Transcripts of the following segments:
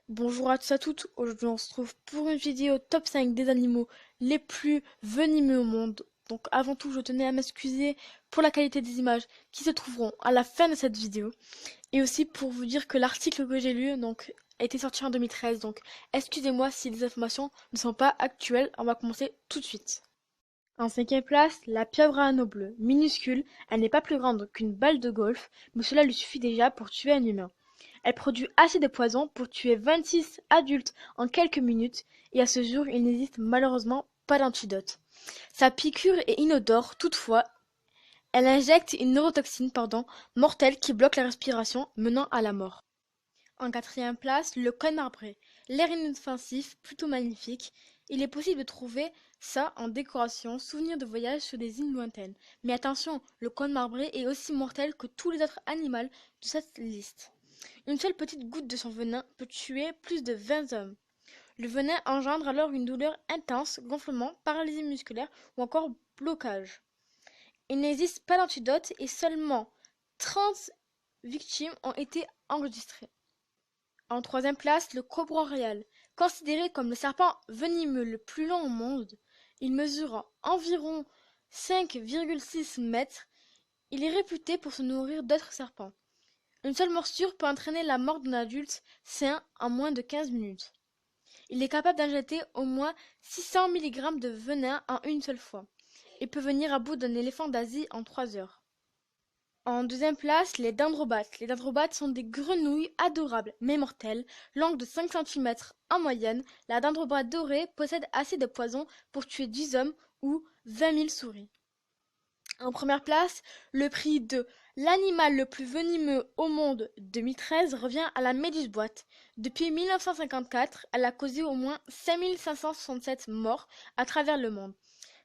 Bonjour à tous et à toutes, aujourd'hui on se retrouve pour une vidéo top 5 des animaux les plus venimeux au monde. Donc avant tout je tenais à m'excuser pour la qualité des images qui se trouveront à la fin de cette vidéo. Et aussi pour vous dire que l'article que j'ai lu a été sorti en 2013, donc excusez-moi si les informations ne sont pas actuelles, on va commencer tout de suite. En cinquième place, la pieuvre à anneau bleu. Minuscule, elle n'est pas plus grande qu'une balle de golf, mais cela lui suffit déjà pour tuer un humain. Elle produit assez de poison pour tuer 26 adultes en quelques minutes, et à ce jour il n'existe malheureusement pas d'antidote. Sa piqûre est inodore, toutefois, elle injecte une neurotoxine mortelle qui bloque la respiration, menant à la mort. En quatrième place, le cône marbré. L'air inoffensif, plutôt magnifique. Il est possible de trouver ça en décoration, souvenir de voyage sur des îles lointaines. Mais attention, le cône marbré est aussi mortel que tous les autres animaux de cette liste. Une seule petite goutte de son venin peut tuer plus de 20 hommes. Le venin engendre alors une douleur intense, gonflement, paralysie musculaire ou encore blocage. Il n'existe pas d'antidote et seulement 30 victimes ont été enregistrées. En troisième place, le cobra royal. Considéré comme le serpent venimeux le plus long au monde, il mesure environ 5,6 mètres. Il est réputé pour se nourrir d'autres serpents. Une seule morsure peut entraîner la mort d'un adulte sain en moins de 15 minutes. Il est capable d'injecter au moins 600 mg de venin en une seule fois et peut venir à bout d'un éléphant d'Asie en 3 heures. En deuxième place, les dendrobates. Les dendrobates sont des grenouilles adorables mais mortelles, longues de 5 cm en moyenne. La dendrobate dorée possède assez de poison pour tuer 10 hommes ou 20 000 souris. En première place, le prix de l'animal le plus venimeux au monde 2013 revient à la méduse boîte. Depuis 1954, elle a causé au moins 5 567 morts à travers le monde.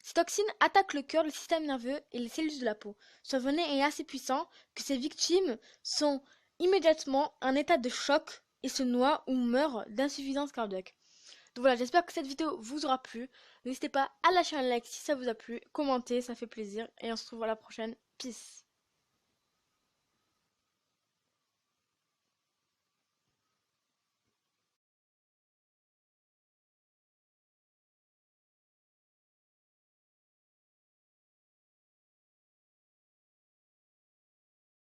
Ces toxines attaquent le cœur, le système nerveux et les cellules de la peau. Son venin est assez puissant que ses victimes sont immédiatement en état de choc et se noient ou meurent d'insuffisance cardiaque. Donc voilà, j'espère que cette vidéo vous aura plu. N'hésitez pas à lâcher un like si ça vous a plu, commenter, ça fait plaisir. Et on se retrouve à la prochaine. Peace.